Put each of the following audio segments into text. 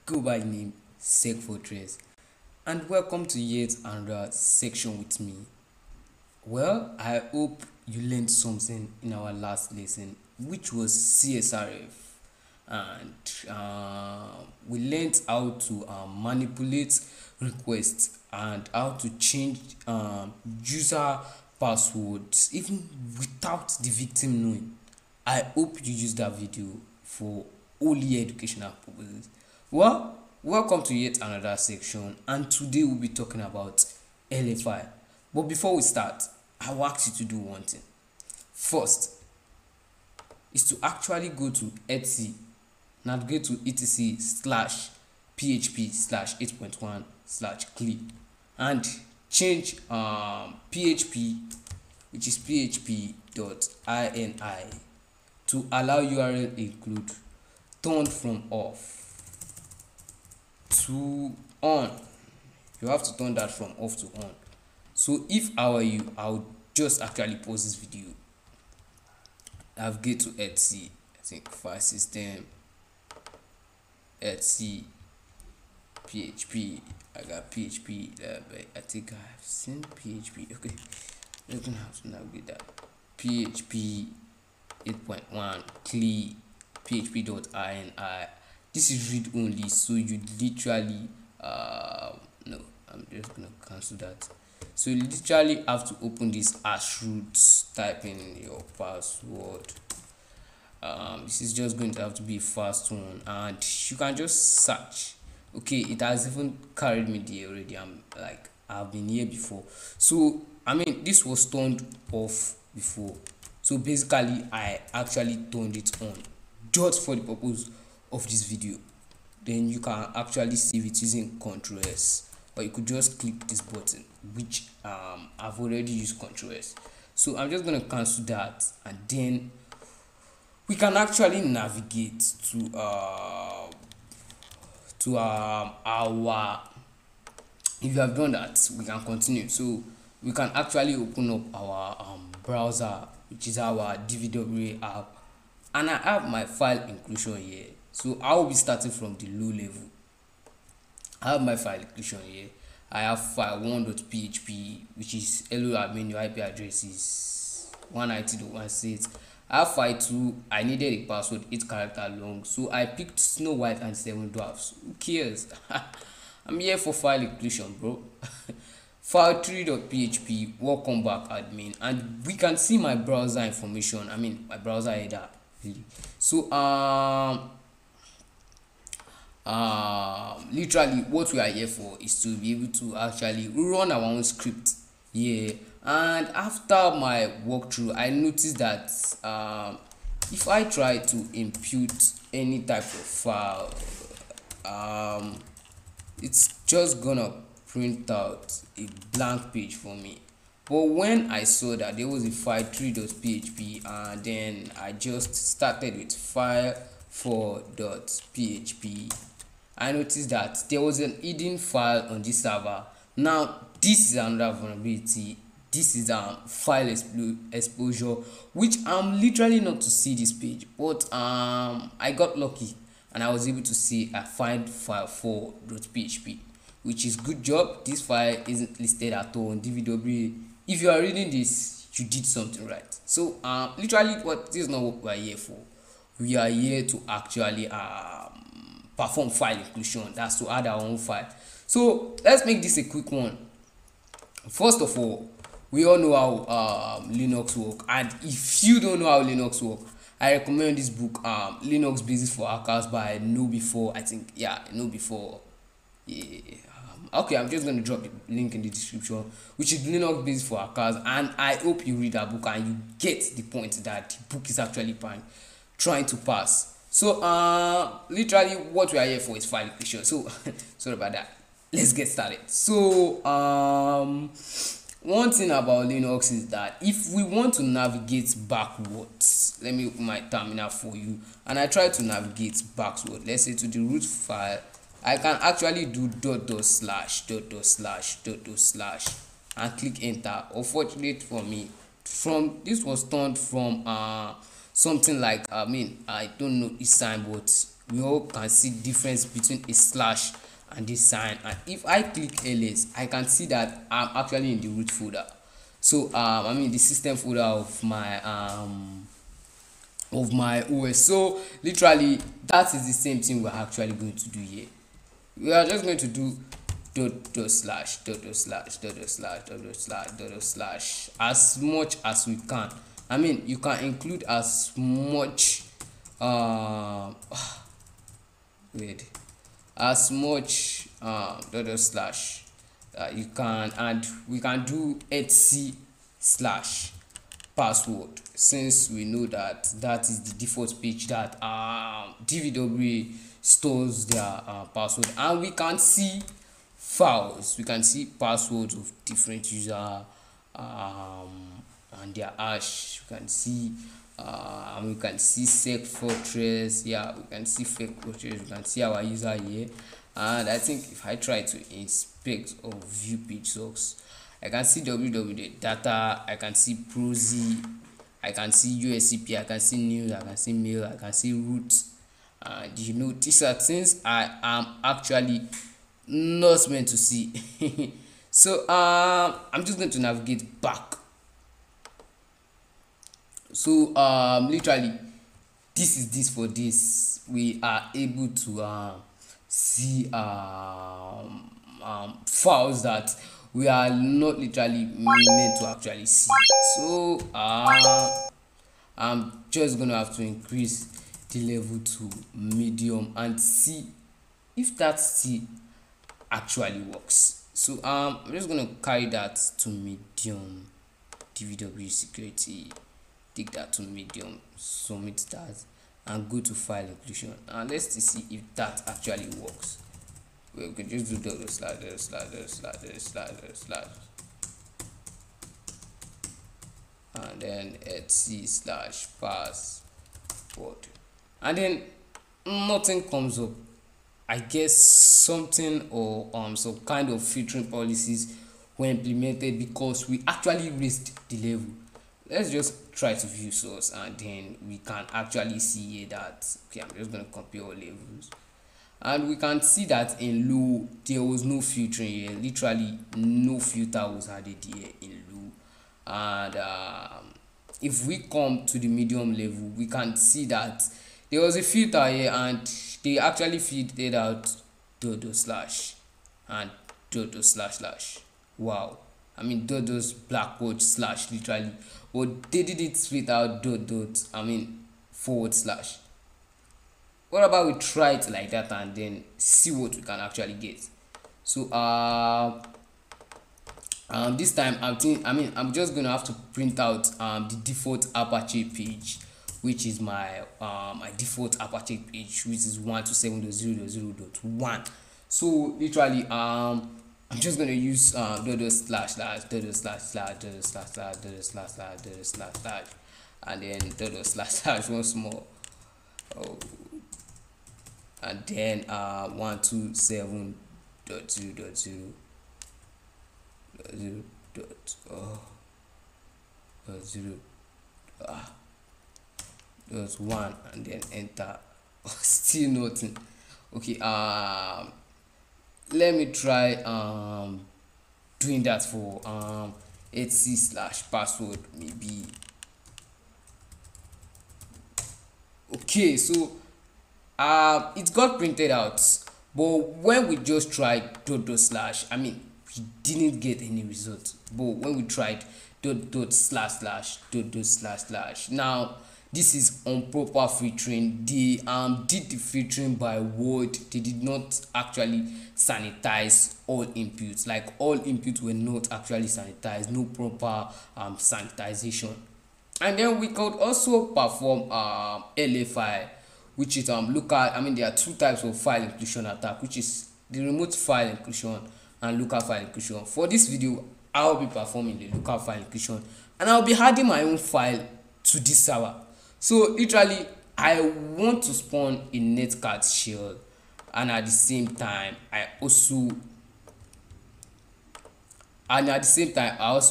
go by the name Sec Fortress, and welcome to yet another section with me. Well, I hope you learned something in our last lesson, which was CSRF, and we learned how to manipulate requests and how to change user passwords even without the victim knowing. I hope you use that video for only educational purposes. Well, welcome to yet another section, and today we'll be talking about LFI. But before we start, I will ask you to do one thing. First is to actually go to Etsy, navigate to etc slash php slash 8.1 slash click and change php, which is php.ini, to allow URL include turned from off to on. You have to turn that from off to on. So if I were you, I would just actually pause this video, navigate to Etsy, I think file system, Etsy, PHP. I got PHP, I think I've seen PHP. Okay, you're gonna have to navigate that. PHP 8.1 clear php.ini. This is read only, so you literally no, I'm just gonna cancel that. So you literally have to open this as roots, type in your password. This is just going to have to be a fast one, and you can just search. Okay, it has even carried me there already. I've been here before. So I mean, this was turned off before, so basically I actually turned it on just for the purpose of this video. Then you can actually save it using Ctrl S, or you could just click this button, which I've already used Ctrl S. So I'm just gonna cancel that, and then we can actually navigate to our, if you have done that, we can continue. So we can actually open up our browser, which is our DVWA app, and I have my file inclusion here. So I will be starting from the low level. I have my file inclusion here. I have file 1.php, which is hello admin, your IP address is 190.168. I have file 2. I needed a password 8 character long, so I picked Snow White and 7 Dwarfs. Who cares? I'm here for file inclusion, bro. File 3.php, welcome back admin, and we can see my browser information. I mean my browser header really. So literally what we are here for is to be able to actually run our own script here. And after my walkthrough, I noticed that if I try to impute any type of file, it's just gonna print out a blank page for me. But when I saw that there was a file 3.php, and then I just started with file 4.php, I noticed that there was an hidden file on this server. Now this is another vulnerability. This is file exposure, which I'm literally not to see this page, but I got lucky and I was able to see I find file 4.php, which is good job. This file isn't listed at all on DVWA. If you are reading this, you did something right. So literally this is not what we are here for. We are here to actually perform file inclusion. That's to add our own file. So let's make this a quick one. First of all, we all know how Linux work, and if you don't know how Linux work, I recommend this book, Linux Basics for Hackers by Know Before. I think, yeah, Know Before. Yeah. Okay, I'm just going to drop the link in the description, which is Linux Basics for Hackers, and I hope you read that book and you get the point that the book is actually trying to pass. So literally what we are here for is file inclusion. So sorry about that. Let's get started. So one thing about Linux is that if we want to navigate backwards, let me open my terminal for you, and I try to navigate backward, let's say to the root file, I can actually do // and click enter. Unfortunately for me, this was turned from something like, I don't know this sign, but we all can see difference between a slash and this sign. And if I click ls, I can see that I'm actually in the root folder. So I mean the system folder of my OS. So literally that is the same thing we're actually going to do here. We are just going to do dot slash as much as we can. I mean you can include as much wait as much dot slash you can, and we can do etc slash password, since we know that that is the default page that DVWA stores their password. And we can see files, we can see passwords of different user and their hash. We can see we can see sec fortress. Yeah, we can see fake fortress. We can see our user here. And I think if I try to inspect or view page source, I can see www.data, I can see prosy, I can see USCP, I can see news, I can see mail, I can see root. And you know, these are things I am actually not meant to see. So I'm just going to navigate back. So literally this is this for this. We are able to see files that we are not literally meant to actually see. So I'm just gonna have to increase the level to medium and see if that still actually works. So I'm just gonna carry that to medium. DVWA security, take that to medium, submit that, and go to file inclusion, and let's see if that actually works. We can just do the slash, and then etc slash password, and then nothing comes up. I guess something or some kind of filtering policies were implemented because we actually raised the level. Let's just try to view source, and then we can actually see here that okay, I'm just going to compare all levels, and we can see that in low there was no filtering here. Literally no filter was added here in low. And if we come to the medium level, we can see that there was a filter here, and they actually filtered out dot slash and dot slash. Wow, I mean dot black quote slash literally, but they did it without dot I mean forward slash. What about we try it like that and then see what we can actually get? So this time I'm just gonna have to print out the default Apache page, which is my my default Apache page, which is 127.0.0.1. So literally I'm just gonna use dot slash, and then dot slash once more. Oh, and then 127.0.0.0.1, and then enter. Still nothing. Okay, let me try doing that for etc slash password maybe. Okay, so it got printed out, but when we just tried dot slash, I mean we didn't get any result. But when we tried dot slash, now this is improper filtering. They did the filtering by word. They did not actually sanitize all inputs. Like all inputs were not actually sanitized, no proper sanitization. And then we could also perform LFI, which is local. I mean there are two types of file inclusion attack, which is the remote file inclusion and local file inclusion. For this video I'll be performing the local file inclusion, and I'll be adding my own file to this server. So literally I want to spawn a netcat shell, and at the same time I also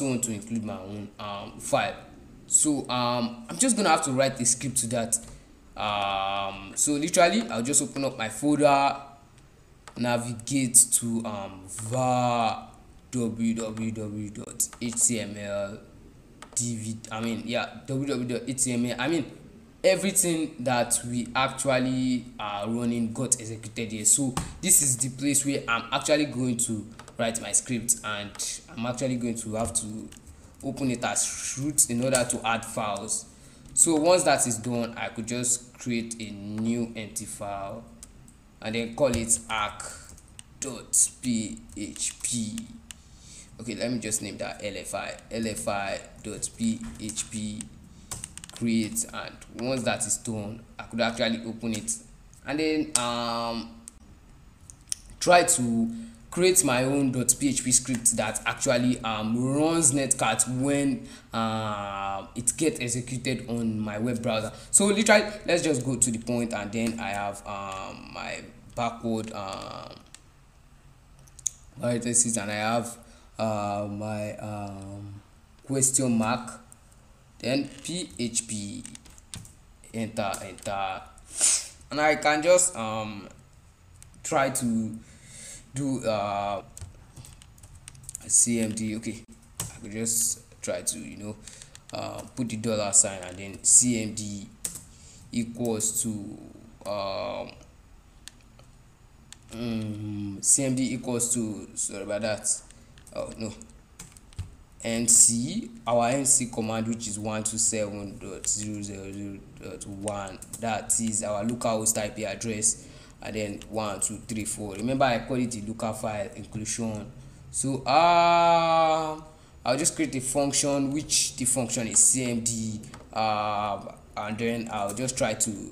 want to include my own file. So I'm just gonna have to write a script to that. So literally I'll just open up my folder, navigate to var www.html www.html. Everything that we actually are running got executed here. So this is the place where I'm actually going to write my script, and I'm actually going to have to open it as root in order to add files. So once that is done, I could just create a new empty file and then call it arc.php. Okay, let me just name that lfi.php create. And once that is done, I could actually open it and then try to create my own .php script that actually runs netcat when it gets executed on my web browser. So literally, let's just go to the point, and then I have my backward parentheses, and I have my question mark, then php, enter, and I can just try to do cmd. Okay, I could just try to put the $sign and then cmd equals to sorry about that. Oh no, nc, our nc command, which is 127.0.0.1, that is our localhost IP address, and then 1234. Remember, I call it a local file inclusion. So I'll just create a function, which the function is cmd, and then I'll just try to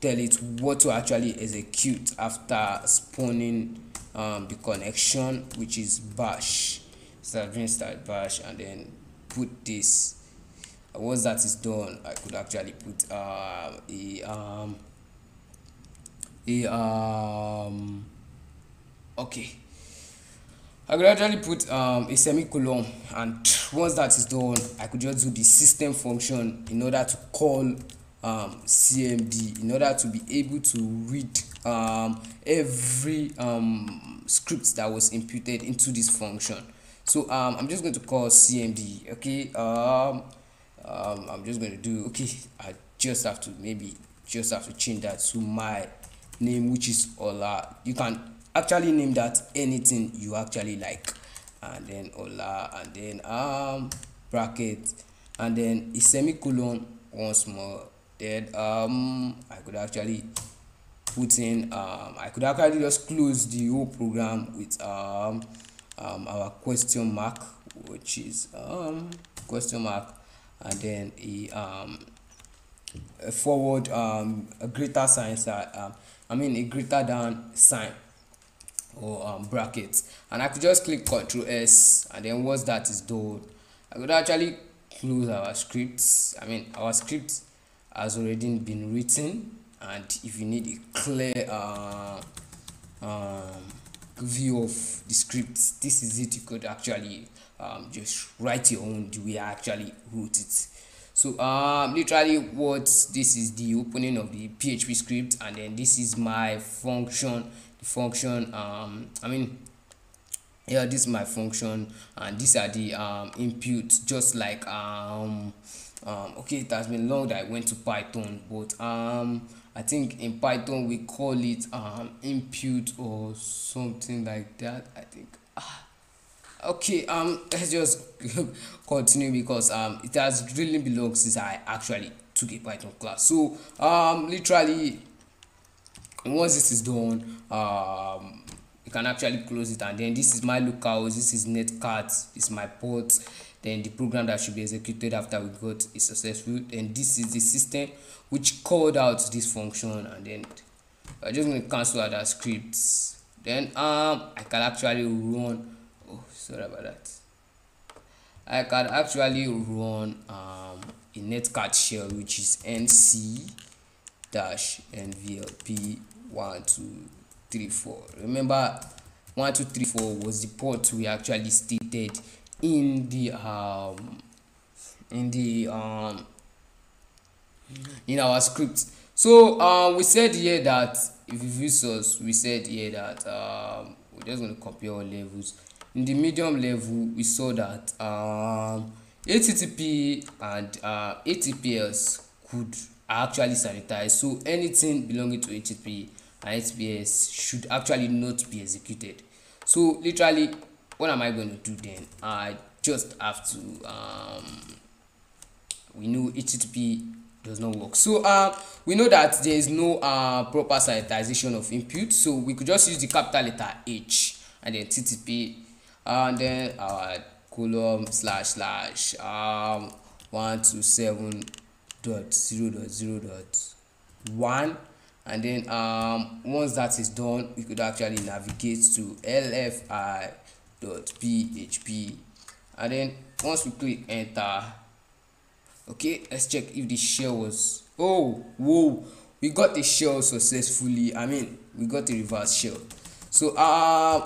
tell it what to actually execute after spawning the connection, which is bash. Start bash, and then put this. Once that is done, I could actually put okay, I could actually put a semicolon, and once that is done, I could just do the system function in order to call cmd, in order to be able to read every script that was imputed into this function. So I'm just going to call cmd. Okay, I'm just going to do, okay, I just have to change that to my name, which is Ola. You can actually name that anything you actually like, and then Ola, and then bracket, and then a semicolon once more. Then I could actually put in I could actually just close the whole program with our question mark, which is question mark, and then a forward a greater sign, a greater than sign, or brackets, and I could just click Ctrl S, and then once that is done, I could actually close our scripts. Our script has already been written, and if you need a clear view of the script, this is it. You could actually just write your own the way I actually wrote it. So literally, what this is the opening of the PHP script, and then this is my function. The function this is my function, and these are the inputs, just like okay, it has been long that I went to Python, but I think in Python we call it input or something like that, I think. Okay, let's just continue, because it has really been long since I actually took a Python class. So literally, once this is done, you can actually close it, and then this is my localhost, this is netcat, this is my port, then the program that should be executed after we got is successful, and this is the system which called out this function, and then I'm just going to cancel other scripts. Then I can actually run, oh sorry about that, I can actually run a netcat shell, which is nc-nvlp1234. Remember, 1234 was the port we actually stated in our script. So we said here that if you view source, we said here that we're just going to compare all levels. In the medium level, we saw that HTTP and HTTPS could actually sanitize. So anything belonging to HTTP and HTTPS should actually not be executed. So literally, what am I going to do then? I just have to we know HTTP does not work. So we know that there is no proper sanitization of input, so we could just use the capital letter H and then TTP and then our column slash slash 127.0.0.1, and then once that is done, we could actually navigate to lfi.php, and then once we click enter, okay, let's check if the shell was, oh whoa, we got the shell successfully. I mean, we got a reverse shell. So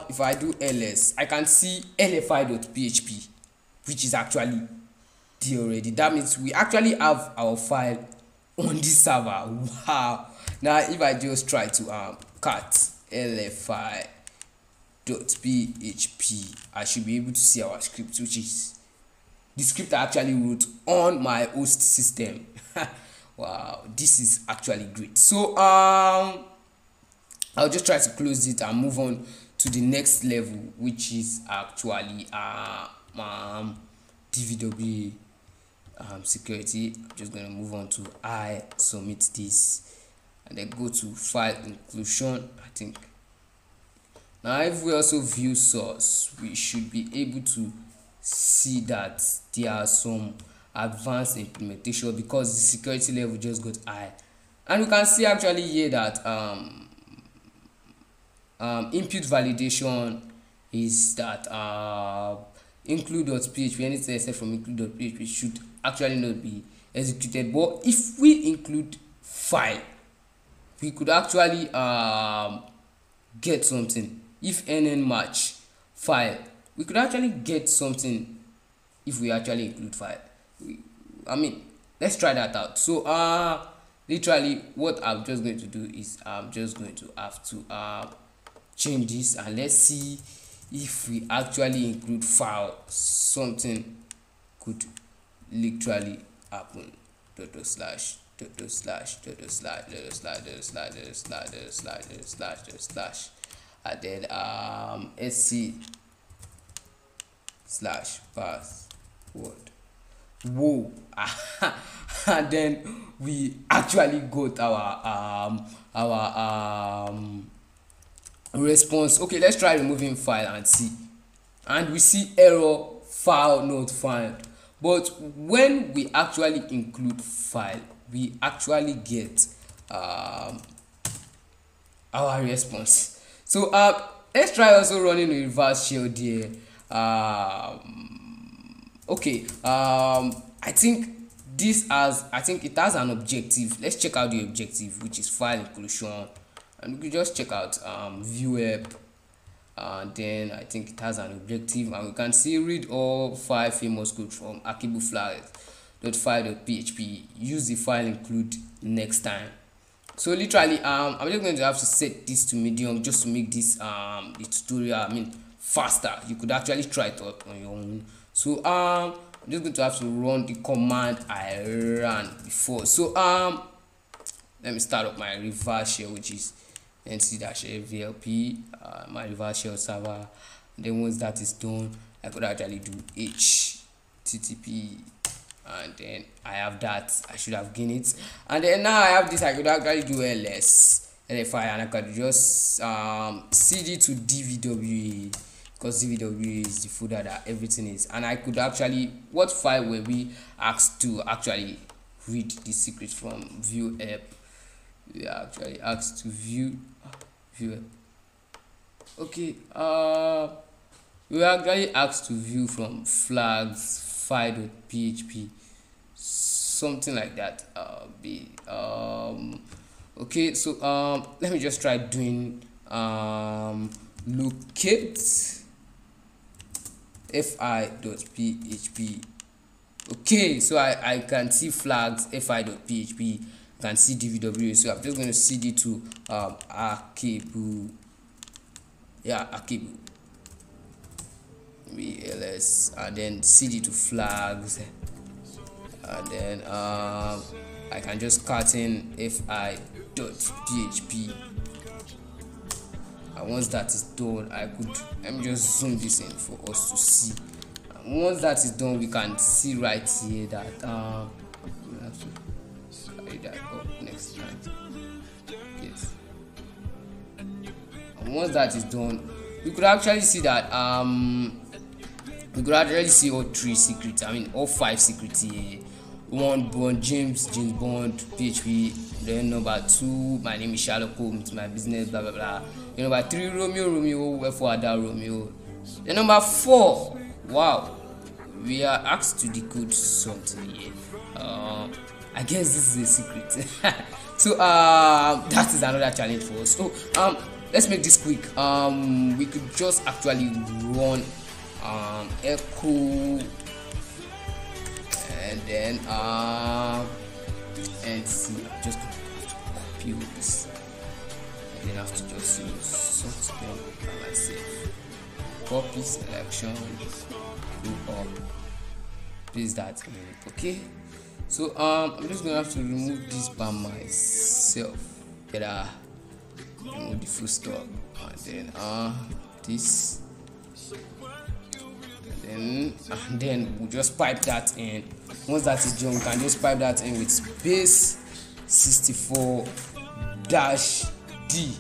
if I do ls, I can see lfi.php, which is actually there already. That means we actually have our file on this server. Wow. Now if I just try to cut lfi.php, I should be able to see our script, which is the script I actually wrote on my host system. Wow, this is actually great. So I'll just try to close it and move on to the next level, which is actually DVWA security. I'm just going to move on to I submit this and then go to file inclusion. I think now if we also view source, we should be able to see that there are some advanced implementation because the security level just got high, and we can see actually here that input validation is that include.php, anything except from include.php should actually not be executed. But if we include file, we could actually get something. If nn match file, we could actually get something if we actually include file. I mean, let's try that out. So literally what I'm just going to do is I'm just going to have to change this, and let's see if we actually include file, something could literally happen. // and then sc/password. Whoa. And then we actually got our response. Okay, let's try removing file and see, and we see error, file not found. But when we actually include file, we actually get our response. So let's try also running a reverse shell there. Okay, I think it has an objective. Let's check out the objective, which is file inclusion, and we can just check out view app, and then I think it has an objective, and we can see read all 5 famous code from Akibu flags.file.php. Use the file include next time. So literally I'm just going to have to set this to medium just to make this the tutorial faster. You could actually try it out on your own. So I'm just going to have to run the command I ran before. So let me start up my reverse shell, which is nc-vlp, my reverse shell server. And then once that is done, I could actually do http, and then I have that. I should have gained it, and then now I have this. I could actually do lfi, and I could just cd to DVWA, because DVWA is the folder that everything is. And I could actually, what file were we asked to actually read the secret from? View app. We are actually asked to view app. Okay, we were actually asked to view from flags file.php, something like that. Okay, so let me just try doing locate fi.php. Okay, so I can see flags fi.php, can see DVWA. So I'm just going to cd to Akibu, Akibu VLS, and then cd to flags, and then I can just cut in fi.php. and once that is done, let me just zoom this in for us to see. And once that is done, we can see right here that we have to carry that up next time. Yes. And once that is done, we could actually see that we could actually see all 3 secrets, all 5 secrets here. 1 Bond, James Bond, PHP. Then number 2, my name is Sherlock Holmes, my business, blah blah blah. Then number 3, Romeo, wherefore Ada Romeo. Then number 4, wow, we are asked to decode something here. I guess this is a secret. So that is another challenge for us. So let's make this quick. We could just actually run echo, and then and see, just have to copy this, and then I have to just sort them by myself. Copy, selection, go up, place that in. Okay, so I'm just gonna have to remove this by myself. Remove the full stop, and then this, and then we'll just pipe that in. Once that is done, we can just pipe that in with space 64-D.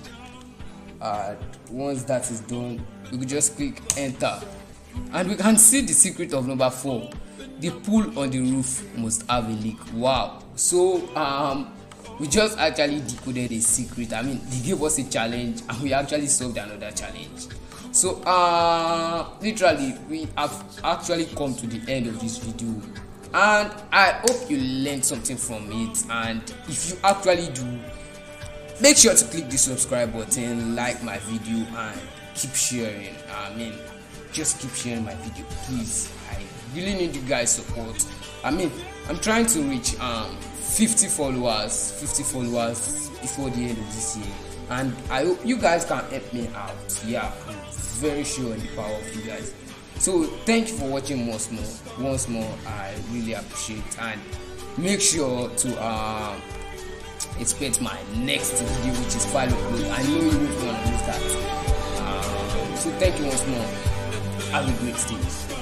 Once that is done, we could just click enter, and we can see the secret of number 4. The pool on the roof must have a leak. Wow. So we just actually decoded a secret. They gave us a challenge and we actually solved another challenge. So literally we have actually come to the end of this video, and I hope you learned something from it. And if you actually do, make sure to click the subscribe button, like my video, and keep sharing. Just keep sharing my video, please. I really need you guys' support. I'm trying to reach 50 followers before the end of this year, and I hope you guys can help me out. I'm very sure in the power of you guys. So thank you for watching once more. I really appreciate it, and make sure to expect my next video, which is file upload. I know you won't want to miss that. So thank you once more. Have a great day.